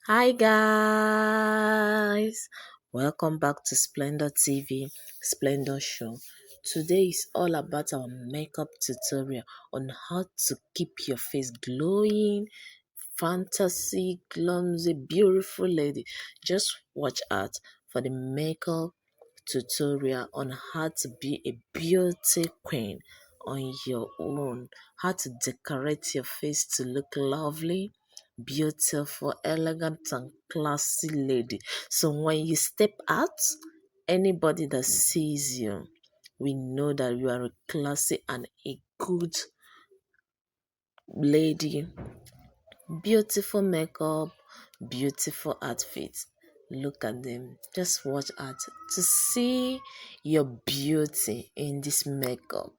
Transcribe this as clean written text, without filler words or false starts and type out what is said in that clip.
Hi guys, welcome back to Splendor TV, Splendor Show. Today is all about our makeup tutorial on how to keep your face glowing, fantasy, clumsy, beautiful lady. Just watch out for the makeup tutorial on how to be a beauty queen on your own, how to decorate your face to look lovely, beautiful, elegant, and classy lady. So when you step out, anybody that sees you, we know that you are a classy and a good lady. Beautiful makeup, beautiful outfit. Look at them. Just watch out to see your beauty in this makeup.